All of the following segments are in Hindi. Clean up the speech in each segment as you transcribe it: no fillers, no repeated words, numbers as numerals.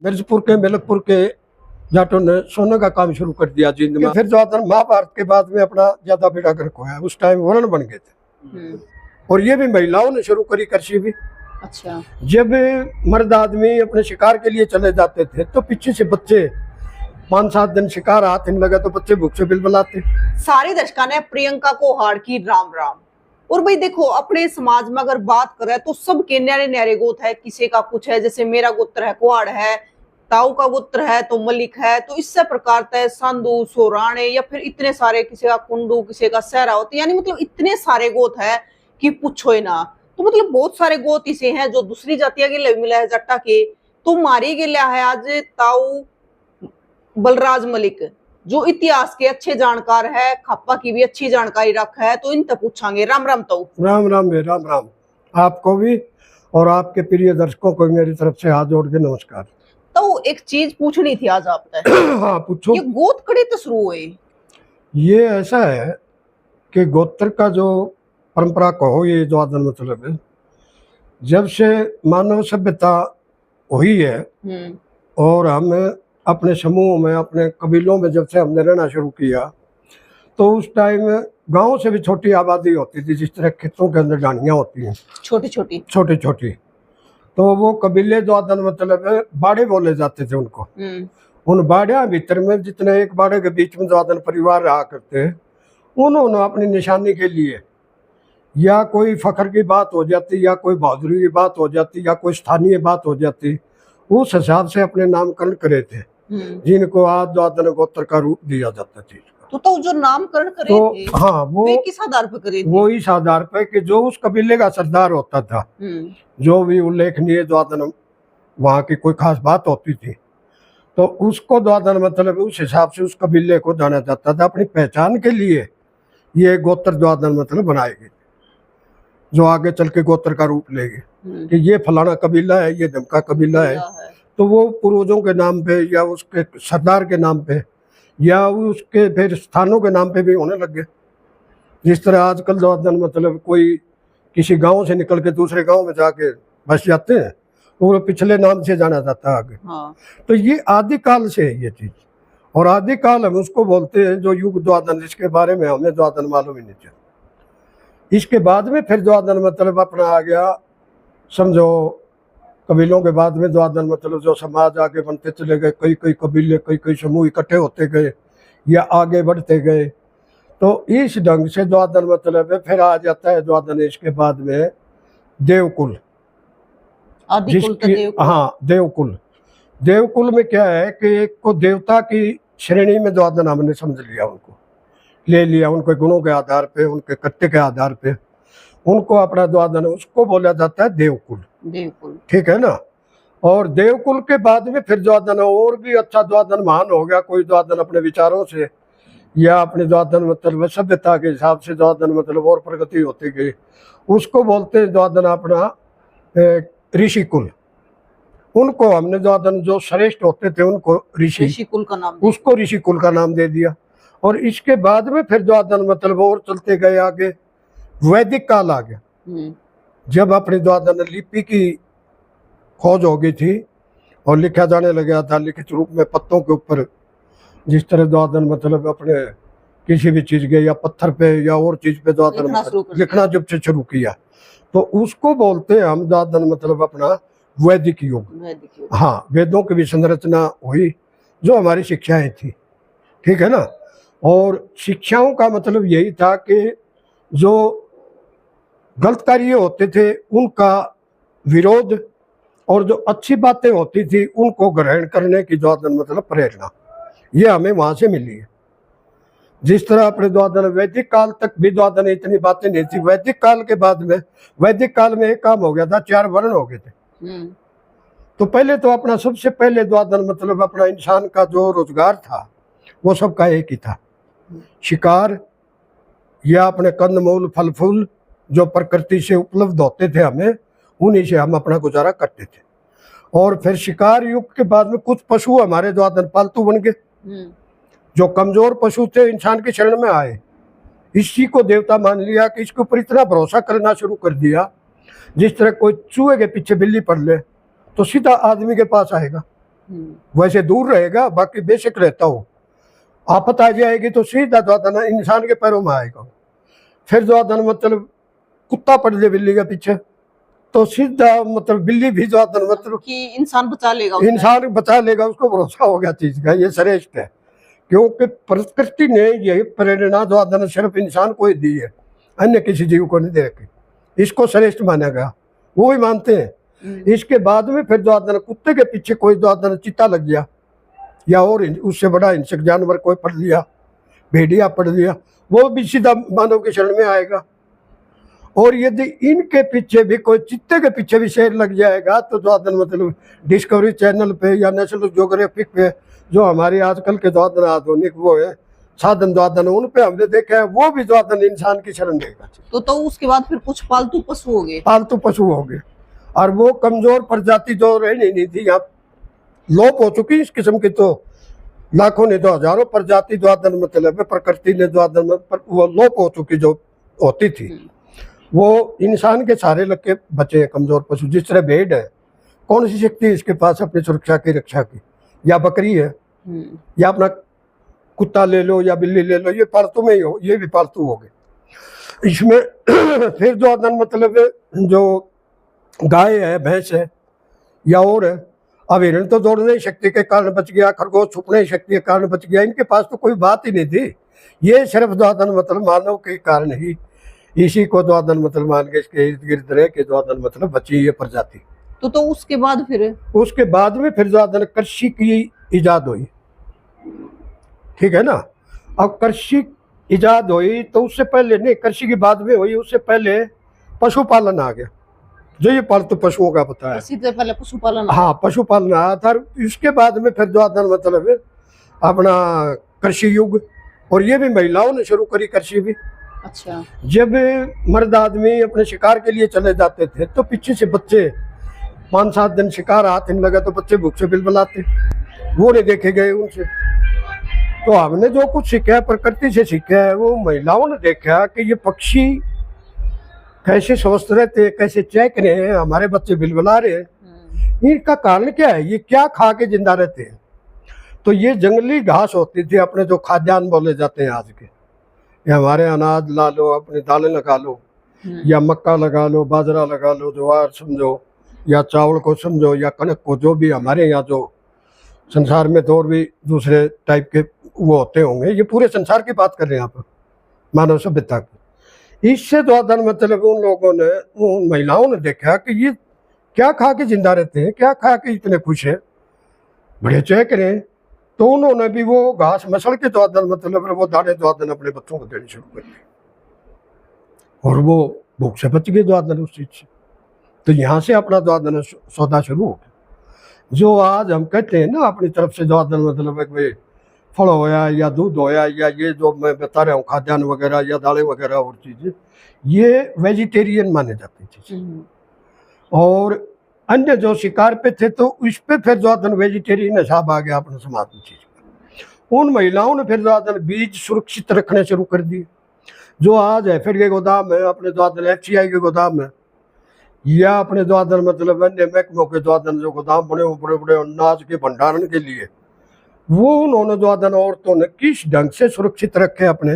मिर्जपुर के मिलकपुर के जाटों ने सोने का काम शुरू कर दिया जिंद में। फिर जो आता महाभारत के बाद में अपना ज्यादा बेड़ा गर्क हुआ, उस टाइम वर्ण बन गए थे। और ये भी महिलाओं ने शुरू करी कृषि भी। अच्छा। जब मर्द आदमी अपने शिकार के लिए चले जाते थे तो पीछे से बच्चे 5-7 दिन शिकार हाथ नहीं लगा तो बच्चे भूख से बिलबिलाते। सारी दर्शकों ने प्रियंका को हार की राम राम। और भाई देखो, अपने समाज में अगर बात करें तो सबके न्यारे न्यारे गोत्र है, किसी का कुछ है, जैसे मेरा गोत्र है कुहाड़ है, ताऊ का गोत्र है तो मलिक है, तो इससे प्रकार तय संधू सोराणे या फिर इतने सारे, किसी का कुंडू, किसी का सहरा होती, यानी मतलब इतने सारे गोत है कि पूछो ही ना। तो मतलब बहुत सारे गोत इसे हैं जो दूसरी जातियां के लिए मिला है जट्टा के। तो मारी गया है आज ताऊ बलराज मलिक, जो इतिहास के अच्छे जानकार है, खापा की भी अच्छी जानकारी रखा है, तो इनसे पूछांगे। राम राम ताऊ। राम राम बे, राम राम आपको भी और आपके प्रिय दर्शकों को मेरी तरफ से हाथ जोड़ के नमस्कार। तो एक चीज पूछनी थी आज आपसे। हाँ पूछो। ये गोत कड़ी तो शुरू हुए? ये ऐसा है कि गोत्र का जो परंपरा कहो, ये जो आदन मतलब है, जब से मानव सभ्यता हुई है और हम अपने समूह में, अपने कबीलों में जब से हमने रहना शुरू किया, तो उस टाइम गांव से भी छोटी आबादी होती थी, जिस तरह खेतों के अंदर डानियां होती हैं छोटी छोटी। तो वो कबीले जो आदन मतलब है, बाड़े बोले जाते थे उनको। उन बाड़िया भीतर में जितने एक बाड़े के बीच में जो आदन परिवार रहा करते, उन्होंने अपनी निशानी के लिए या कोई फखर की बात हो जाती, या कोई बहादुरी की बात हो जाती, या कोई स्थानीय बात हो जाती, उस हिसाब से अपने नामकरण करे थे, जिनको आज जो आदन गोत्र का रूप दिया जाता था। तो जो नामकरण करे तो थे, हाँ, वो किस आधार पर करे थे? वो इस आधार पर कि जो उस कबीले का सरदार होता था, जो भी उल्लेखनीय जो आदन वहाँ की कोई खास बात होती थी, तो उसको जो आदन मतलब उस हिसाब से उस कबीले को जाना जाता था। अपनी पहचान के लिए ये गोत्र जो आदन मतलब बनाए गए, जो आगे चल के गोत्र का रूप लेंगे कि ये फलाना कबीला है, ये धमका कबीला है। तो वो पूर्वजों के नाम पे या उसके सरदार के नाम पे या उसके फिर स्थानों के नाम पे भी होने लग गए। जिस तरह आजकल जो आदन मतलब कोई किसी गांव से निकल के दूसरे गांव में जाके बस जाते हैं, तो वो पिछले नाम से जाना जाता है आगे। तो ये आदिकाल से है ये चीज, और आदिकाल हम उसको बोलते हैं जो युग द्वादन, जिसके बारे में हमें द्वादन मालूम ही नहीं चला। इसके बाद में फिर द्वादन मतलब अपना आ गया, समझो कबीलों के बाद में द्वादन मतलब जो समाज आगे बनते चले गए, कई कई कबीले, कई कई समूह इकट्ठे होते गए या आगे बढ़ते गए। तो इस ढंग से द्वादन मतलब है। फिर आ जाता है द्वादन इसके बाद में देवकुल, जिसकी हाँ देवकुल। देवकुल में क्या है कि एक को देवता की श्रेणी में द्वादन हमने समझ लिया, उनको ले लिया, उनके गुणों के आधार पे, उनके कृत्य के आधार पे उनको अपना द्वादन, उसको बोला जाता है देवकुल। ठीक है ना। और देवकुल के बाद में फिर द्वादन और भी अच्छा द्वादन महान हो गया, कोई द्वादन अपने विचारों से या अपने द्वादन मतलब सभ्यता के हिसाब से द्वादन मतलब और प्रगति होती गई, उसको बोलते हैं द्वादन अपना ऋषिकुल। उनको हमने द्वादन जो श्रेष्ठ होते थे उनको ऋषिकुल का नाम, उसको ऋषिकुल का नाम दे दिया। और इसके बाद में फिर द्वादन मतलब और चलते गए आगे, वैदिक काल आ गया, जब अपनी द्वादन लिपि की खोज हो गई थी और लिखा जाने लगा था लिखित रूप में पत्तों के ऊपर। जिस तरह द्वादन मतलब अपने किसी भी चीज के या पत्थर पे या और चीज पे द्वादन लिखना जब से शुरू किया, तो उसको बोलते हैं हम द्वादन मतलब अपना वैदिक युग। हाँ, वेदों की भी संरचना हुई जो हमारी शिक्षाएं थी। ठीक है ना। और शिक्षाओं का मतलब यही था कि जो गलत कार्य होते थे उनका विरोध, और जो अच्छी बातें होती थी उनको ग्रहण करने की द्वादन मतलब प्रेरणा, ये हमें वहां से मिली है। जिस तरह अपने द्वादन वैदिक काल तक भी द्वादन इतनी बातें नहीं थी, वैदिक काल के बाद में, वैदिक काल में एक काम हो गया था, 4 वर्ण हो गए थे। तो पहले तो अपना सबसे पहले द्वादन मतलब अपना इंसान का जो रोजगार था वो सबका एक ही था, शिकार या अपने कंदमूल फल फूल जो प्रकृति से उपलब्ध होते थे हमें, उन्हीं से हम अपना गुजारा करते थे। और फिर शिकार युग के बाद में कुछ पशु हमारे द्वादन पालतू बन गए, जो कमजोर पशु थे इंसान के शरण में आए, इसी को देवता मान लिया कि इसके ऊपर इतना भरोसा करना शुरू कर दिया, जिस तरह कोई चूहे के पीछे बिल्ली पड़ ले तो सीधा आदमी के पास आएगा, वैसे दूर रहेगा, बाकी बेशक रहता हो। आफत आ जाएगी तो सीधा द्वादन इंसान के पैरों में आएगा। फिर द्वादन मतलब कुत्ता पड़ जाए बिल्ली के पीछे तो सीधा मतलब बिल्ली भी द्वादन मतलब कि इंसान बचा लेगा उसमें। इंसान बचा लेगा, उसको भरोसा हो गया चीज का। ये श्रेष्ठ है, क्योंकि प्रकृति ने ये प्रेरणा द्वादन सिर्फ इंसान को ही दी है, अन्य किसी जीव को नहीं दे रखी। इसको श्रेष्ठ माना गया, वो भी मानते हैं। इसके बाद में फिर द्वादन कुत्ते के पीछे कोई द्वादन चीता लग गया या और उससे बड़ा हिंसक जानवर कोई पढ़ लिया, भेड़िया पढ़ लिया, वो भी सीधा मानव के शरण में आएगा। और यदि इनके पीछे भी कोई चित्ते के पीछे भी शेर लग जाएगा तो द्वादन मतलब डिस्कवरी चैनल पे या नेशनल ज्योग्राफिक पे जो हमारे आजकल के द्वादन आधुनिक वो है साधन द्वादन, उन पे हमने देखा है वो भी द्वादन इंसान की शरण देगा। तो उसके बाद फिर कुछ पालतू पशु हो गए। पालतू पशु हो गए, और वो कमजोर प्रजाति जो रहनी नहीं थी, यहाँ लोप हो चुकी इस किस्म की तो लाखों ने तो हजारों प्रजाति द्वादन मतलब प्रकृति ने द्वादन वो लोप हो चुकी जो होती थी, वो इंसान के सहारे लग के बचे हैं कमजोर पशु। जिस तरह भेड़ है, कौन सी शक्ति है इसके पास अपनी सुरक्षा की रक्षा की, या बकरी है या अपना कुत्ता ले लो या बिल्ली ले लो, ये पालतू में ही हो, ये भी पालतू हो गए। इसमें फिर द्वादन मतलब जो गाय है, भैंस है या और है, अब हिरण तो दौड़ने शक्ति के कारण बच गया, खरगोश छुपने शक्ति के कारण बच गया, इनके पास तो कोई बात ही नहीं थी। ये सिर्फ द्वादन मतलब मानव के कारण ही, इसी को द्वादन मतलब मान के इसके इर्द गिर्द रह के द्वादन मतलब बची ये प्रजाति। तो उसके बाद में फिर द्वादन कृषि की इजाद हुई, ठीक है ना। अब कृषि इजाद हुई तो उससे पहले नहीं, कृषि की बाद में हुई, उससे पहले पशुपालन आ गया, जो ये पालतू पशुओं का पता है। इससे पहले पशुपालन, हाँ पशुपालन आया था। इसके बाद में फिर द्वादन मतलब अपना कृषि युग, और ये भी महिलाओं ने शुरू करी कृषि भी। अच्छा, जब मर्द आदमी अपने शिकार के लिए चले जाते थे तो पीछे से बच्चे 5-7 दिन शिकार हाथ नहीं लगा तो बच्चे भूख से बिलबिलाते, वो नहीं देखे गए उनसे। तो हमने जो कुछ सीखा है प्रकृति से सीखा है, वो महिलाओं ने देखा कि ये पक्षी कैसे स्वस्थ रहते हैं, कैसे चेक रहे हैं, हमारे बच्चे बिलबिला रहे हैं, इनका कारण क्या है, ये क्या खा के जिंदा रहते हैं। तो ये जंगली घास होती थी, अपने जो खाद्यान्न बोले जाते हैं आज के, हमारे अनाज ला लो, अपनी दालें लगा लो, या मक्का लगा लो, बाजरा लगा लो, ज्वार समझो, या चावल को समझो, या कनक को, जो भी हमारे यहाँ जो संसार में तो और भी दूसरे टाइप के वो होते होंगे, ये पूरे संसार की बात कर रहे हैं यहाँ पर, मानव सभ्यता की। इससे द्वादन मतलब उन लोगों ने, उन महिलाओं ने देखा कि ये क्या खा के जिंदा रहते हैं, क्या खा के इतने खुश हैं, बड़े चेक रहे। तो उन्होंने भी वो घास मसल के द्वादन मतलब वो दाने द्वादन अपने बच्चों को देने शुरू कर दिए, और वो भूख से बच गए द्वादन उस चीज से। तो यहाँ से अपना द्वादन सौदा शुरू हो गया। जो आज हम कहते हैं ना अपनी तरफ से द्वादन मतलब भाई फल होया या दूध होया या ये जो मैं बता रहा हूँ खाद्यान्न वगैरह या दालें वगैरह और चीजें, ये वेजिटेरियन माने जाते चीजें। और अन्य जो शिकार पे थे तो इस पे फिर द्वादन वेजिटेरियन हिसाब आ गया अपने समाज में चीज। उन महिलाओं ने फिर द्वादन बीज सुरक्षित रखने शुरू कर दिए, जो आज है फिर के गोदाम है, अपने द्वादन FCI के गोदाम है, या अपने द्वादन मतलब अन्य महकमों के द्वादन जो गोदाम बने हुए बड़े बड़े अनाज के भंडारण के लिए, वो उन्होंने द्वादन औरतों ने किस ढंग से सुरक्षित रखे अपने,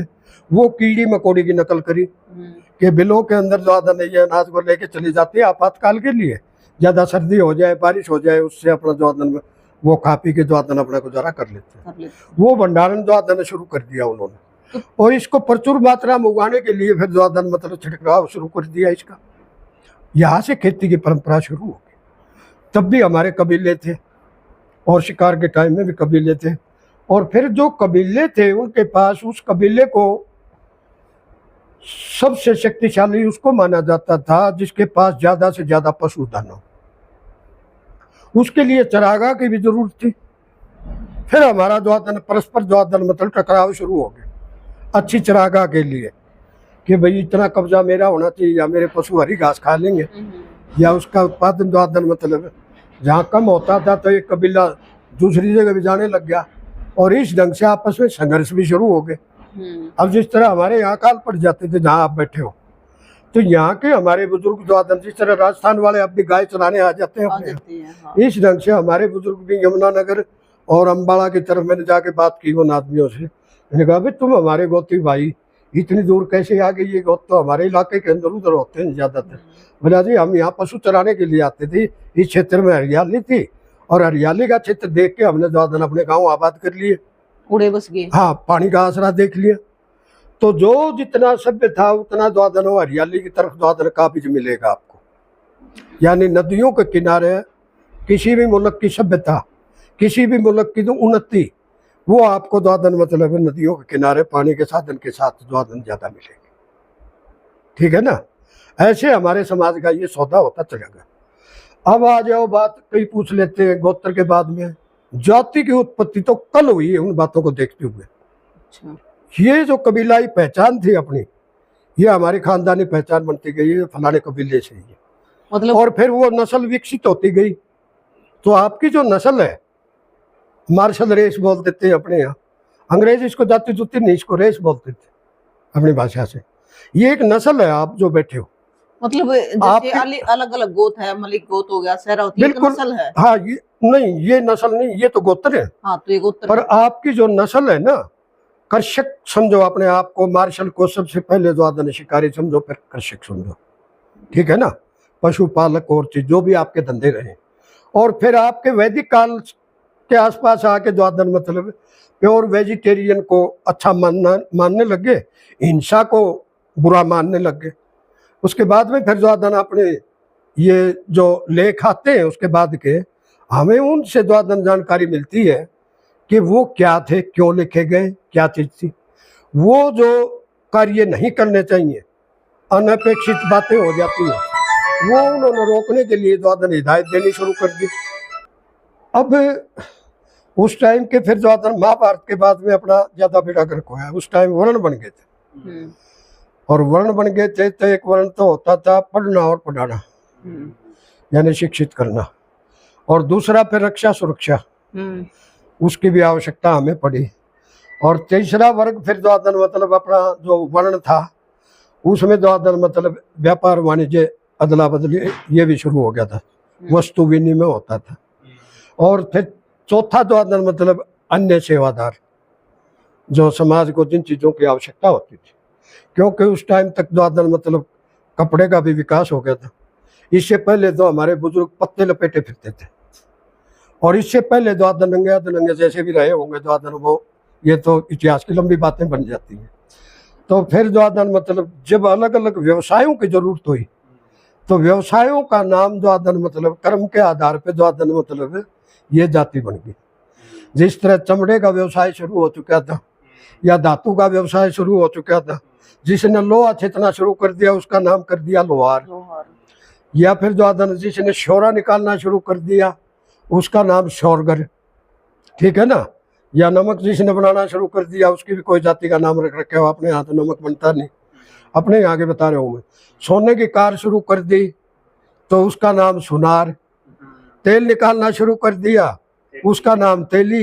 वो कीड़ी मकोड़ी की नकल करी कि बिलों के अंदर द्वादन ये अनाज को लेके चली जाती है आपातकाल के लिए, ज्यादा सर्दी हो जाए, बारिश हो जाए, उससे अपना द्वादन में वो खा पी के द्वादन अपना गुजारा कर लेते हैं। वो भंडारण द्वादन शुरू कर दिया उन्होंने, और इसको प्रचुर मात्रा में उगाने के लिए फिर द्वादन मतलब छिड़काव शुरू कर दिया इसका। यहाँ से खेती की परंपरा शुरू हो गई। तब भी हमारे कबीले थे, और शिकार के टाइम में भी कबीले थे, और फिर जो कबीले थे उनके पास, उस कबीले को सबसे शक्तिशाली उसको माना जाता था जिसके पास ज्यादा से ज्यादा पशुधन हो। उसके लिए चरागाह की भी जरूरत थी। फिर हमारा द्वादन परस्पर द्वादन मतलब टकराव शुरू हो गया अच्छी चरागाह के लिए, कि भाई इतना कब्जा मेरा होना चाहिए, या मेरे पशु हरी घास खा लेंगे, या उसका उत्पादन द्वादन मतलब जहाँ कम होता था तो एक कबीला दूसरी जगह भी जाने लग गया, और इस ढंग से आपस में संघर्ष भी शुरू हो गए। अब जिस तरह हमारे यहाँ काल पड़ जाते थे जहाँ आप बैठे हो, तो यहाँ के हमारे बुजुर्ग द्वादन जिस तरह राजस्थान वाले अब भी गाय चराने आ जाते हैं आ अपने यहाँ। जाती है, हाँ। इस ढंग से हमारे बुजुर्ग भी यमुनानगर और अम्बाड़ा की तरफ मैंने जाके बात की उन आदमियों से। मैंने कहा भाई तुम हमारे गोती भाई इतनी दूर कैसे आ गई, ये गोत तो हमारे इलाके के अंदर उधर होते हैं ज़्यादातर। बोला जी हम यहाँ पशु चराने के लिए आते थे, इस क्षेत्र में हरियाली थी और हरियाली का क्षेत्र देख के हमने द्वादन अपने गाँव आबाद कर लिए, उड़े बस गए। हाँ पानी का आसरा देख लिया। तो जो जितना सभ्य था उतना द्वादन हो, हरियाली की तरफ द्वादन का बीज मिलेगा आपको। यानी नदियों के किनारे किसी भी मुल्क की सभ्यता, किसी भी मुल्क की जो उन्नति, वो आपको द्वादन मतलब नदियों के किनारे पानी के साधन के साथ द्वादन ज्यादा मिलेगी। ठीक है ना, ऐसे हमारे समाज का ये सौदा होता चलेगा। अब आ जाओ बात कई पूछ लेते हैं गोत्र के बाद में, जाति की उत्पत्ति तो कल हुई है उन बातों को देखते हुए। अच्छा। ये जो कबीलाई पहचान थी अपनी, ये हमारी खानदानी पहचान बनती गई है फलाने कबीले से ही, मतलब और फिर वो नस्ल विकसित होती गई। तो आपकी जो नस्ल है, मार्शल रेस बोल देते हैं अपने यहाँ, अंग्रेज इसको जाति जुति नहीं, इसको रेस बोलते थे अपनी भाषा से। ये एक नस्ल है, आप जो बैठे हो। मतलब जैसे अलग अलग गोत है, मलिक गोत हो गया, सहरावती, एक बिल्कुल नस्ल है। हाँ, ये नहीं, ये नस्ल नहीं, ये तो गोत्र है। हाँ तो ये गोत्र पर है। आपकी जो नस्ल है ना, कृषक समझो अपने आप को, मार्शल को सबसे पहले द्वादन शिकारी समझो, फिर कृषक समझो। ठीक है ना, पशुपालक और चीज जो भी आपके धंधे रहे, और फिर आपके वैदिक काल के आसपास आके द्वादन मतलब प्योर वेजिटेरियन को अच्छा मानने लगे, हिंसा को बुरा मानने लगे। उसके बाद में फिर द्वादन अपने ये जो लेख आते हैं उसके बाद के, हमें उनसे द्वादन जानकारी मिलती है कि वो क्या थे, क्यों लिखे गए, क्या चीज थी। वो जो कार्य नहीं करने चाहिए, अनपेक्षित बातें हो जाती हैं, वो उन्होंने रोकने के लिए द्वादन हिदायत देनी शुरू कर दी। अब उस टाइम के फिर द्वादन महाभारत के बाद में अपना ज्यादा बेड़ा गर्क हुआ। उस टाइम वर्ण बन गए थे, और वर्ण बन गए थे तो एक वर्ण तो होता था पढ़ना और पढ़ाना, यानी शिक्षित करना, और दूसरा फिर रक्षा सुरक्षा, उसकी भी आवश्यकता हमें पड़ी। और तीसरा वर्ग फिर द्वादन मतलब अपना जो वर्ण था उसमें द्वादन मतलब व्यापार वाणिज्य अदला बदली ये भी शुरू हो गया था, वस्तु विनिमय होता था। और फिर चौथा द्वादन मतलब अन्य सेवादार, जो समाज को जिन चीज़ों की आवश्यकता होती थी, क्योंकि उस टाइम तक द्वादन मतलब कपड़े का भी विकास हो गया था। इससे पहले तो हमारे बुजुर्ग पत्ते लपेटे फिरते थे, और इससे पहले द्वादन नंगे जैसे भी रहे होंगे द्वादन, वो ये तो इतिहास की लंबी बातें बन जाती हैं। तो फिर द्वादन मतलब जब अलग अलग व्यवसायों की जरूरत हुई तो व्यवसायों का नाम द्वादन मतलब कर्म के आधार पे द्वादन मतलब ये जाति बन गई। जिस तरह चमड़े का व्यवसाय शुरू हो चुका था, या धातु का व्यवसाय शुरू हो चुका था, जिसने लोहा छेतना शुरू कर दिया उसका नाम कर दिया लोहार। या फिर द्वादन जिसने शोरा निकालना शुरू कर दिया उसका नाम शौरगर। ठीक है ना, या नमक जिसने बनाना शुरू कर दिया उसकी भी कोई जाति का नाम रख रखे हो। अपने यहाँ तो नमक बनता नहीं, अपने यहाँ के बता रहा हूँ मैं। सोने की कार शुरू कर दी तो उसका नाम सुनार। तेल निकालना शुरू कर दिया उसका नाम तेली।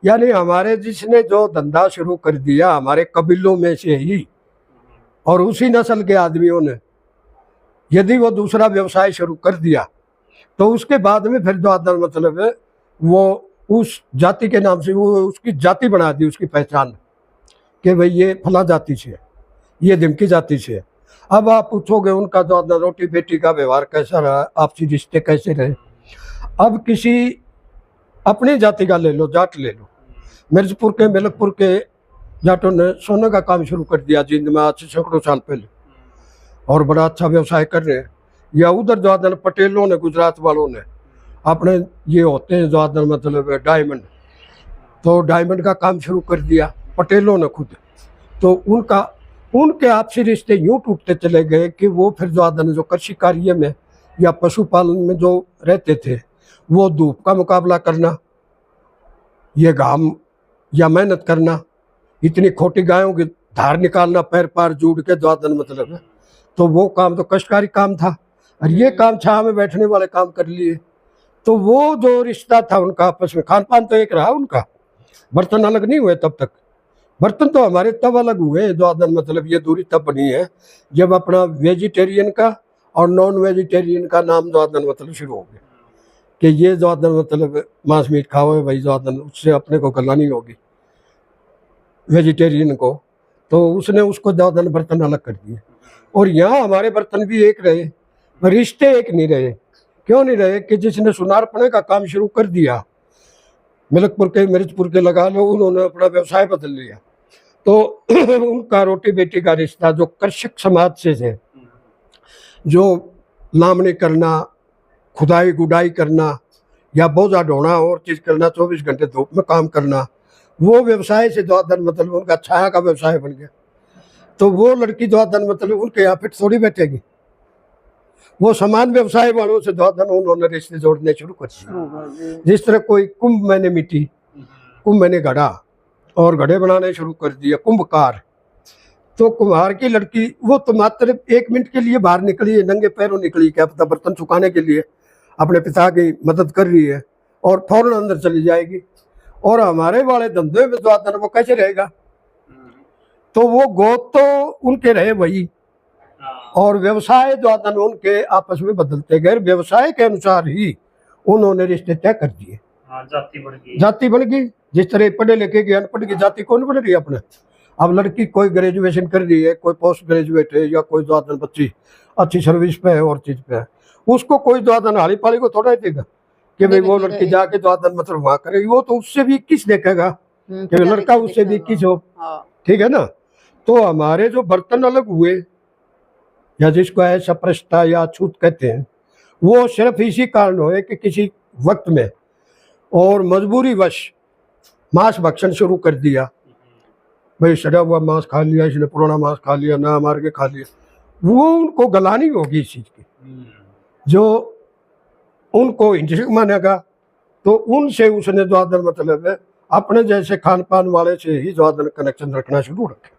यानी हमारे जिसने जो धंधा शुरू कर दिया हमारे कबीलों में से ही, और उसी नस्ल के आदमियों ने यदि वो दूसरा व्यवसाय शुरू कर दिया तो उसके बाद में फिर द्वादन मतलब वो उस जाति के नाम से वो उसकी जाति बना दी, उसकी पहचान, कि भाई ये फला जाति से है, ये ढिमकी जाति से है। अब आप पूछोगे उनका द्वादन रोटी बेटी का व्यवहार कैसा रहा, आपसी रिश्ते कैसे रहे। अब किसी अपनी जाति का ले लो, जाट ले लो, मिर्जपुर के मिलकपुर के जाटों ने सोने का काम शुरू कर दिया जींद में आज से सैकड़ों साल पहले, और बड़ा अच्छा व्यवसाय कर रहे हैं। या उधर द्वादन पटेलों ने, गुजरात वालों ने अपने ये होते हैं द्वादन मतलब डायमंड, तो डायमंड का काम शुरू कर दिया पटेलों ने खुद। तो उनके आपसी रिश्ते यूं टूटते चले गए कि वो फिर द्वादन जो कृषि कार्य में या पशुपालन में जो रहते थे, वो धूप का मुकाबला करना, ये घाम या मेहनत करना, इतनी खोटी गायों की धार निकालना पैर पार जोड़ के द्वादन मतलब, तो वो काम तो कष्टकारी काम था। और ये काम छाया में बैठने वाले काम कर लिए। तो वो जो रिश्ता था उनका आपस में, खान पान तो एक रहा उनका, बर्तन अलग नहीं हुए तब तक, बर्तन तो हमारे तब अलग हुए द्वादन, मतलब ये दूरी तब बनी है जब अपना वेजिटेरियन का और नॉन वेजिटेरियन का नाम द्वादन मतलब शुरू हो गया कि ये द्वादन मतलब मांस मीट खाओ है भाई द्वादन, उससे अपने को गला नहीं होगी वेजिटेरियन को, तो उसने उसको द्वादन बर्तन अलग कर दिए। और यहाँ हमारे बर्तन भी एक रहे, रिश्ते एक नहीं रहे। क्यों नहीं रहे? कि जिसने सुनारपणे का काम शुरू कर दिया, मिलकपुर के मिर्चपुर के लगा लो, उन्होंने अपना व्यवसाय बदल लिया, तो उनका रोटी बेटी का रिश्ता जो कृषक समाज से थे, जो लामनी करना, खुदाई गुडाई करना या बोझा ढोना और चीज करना, 24 घंटे धूप में काम करना, वो व्यवसाय से द्वादन मतलब उनका छाया का व्यवसाय बन गया। तो वो लड़की द्वादन मतलब उनके यहाँ फिट थोड़ी बैठेगी, वो समान व्यवसाय वालों से द्वादन उन्होंने रिश्ते जोड़ने शुरू कर दिए। जिस तरह कोई कुंभ मैंने मिट्टी, कुंभ मैंने घड़ा और घड़े बनाने शुरू कर दिया, कुंभकार। तो कुम्हार की लड़की वो तो मात्र 1 मिनट के लिए बाहर निकली है, नंगे पैरों निकली, क्या पता बर्तन सुखाने के लिए अपने पिता की मदद कर रही है और फौरन अंदर चली जाएगी। और हमारे वाले धंधे में द्वादन वो कैसे रहेगा? तो वो गोद तो उनके रहे वही, और व्यवसाय द्वादन उनके आपस में बदलते गए, व्यवसाय के अनुसार ही उन्होंने रिश्ते तय कर दिए। जाति बढ़ गई। जिस तरह पढ़े लिखे की अनपढ़ की जाति कौन बढ़ रही है अपने? अब लड़की कोई ग्रेजुएशन कर रही है, कोई पोस्ट ग्रेजुएट है, या कोई द्वादन बच्ची अच्छी सर्विस पे है और चीज पे है, उसको कोई द्वादन हाली पाली को थोड़ा देगा कि भाई वो लड़की जाके द्वादन मतलब वहां करेगी। वो तो उससे भी 21 देखेगा कि लड़का उससे भी 21 हो, ठीक है ना। तो हमारे जो बर्तन अलग हुए, या जिसको ऐसा प्रश्ता या छूत कहते हैं, वो सिर्फ इसी कारण हुए कि किसी वक्त में और मजबूरी वश मांस भक्षण शुरू कर दिया। भाई सड़ा हुआ मांस खा लिया इसने, पुराना मांस खा लिया, ना मार के खा लिया, वो उनको गलानी होगी इस चीज की, जो उनको हिंसक मानेगा। तो उनसे उसने द्वादन मतलब अपने जैसे खान पान वाले से ही द्वादन कनेक्शन रखना शुरू रखे।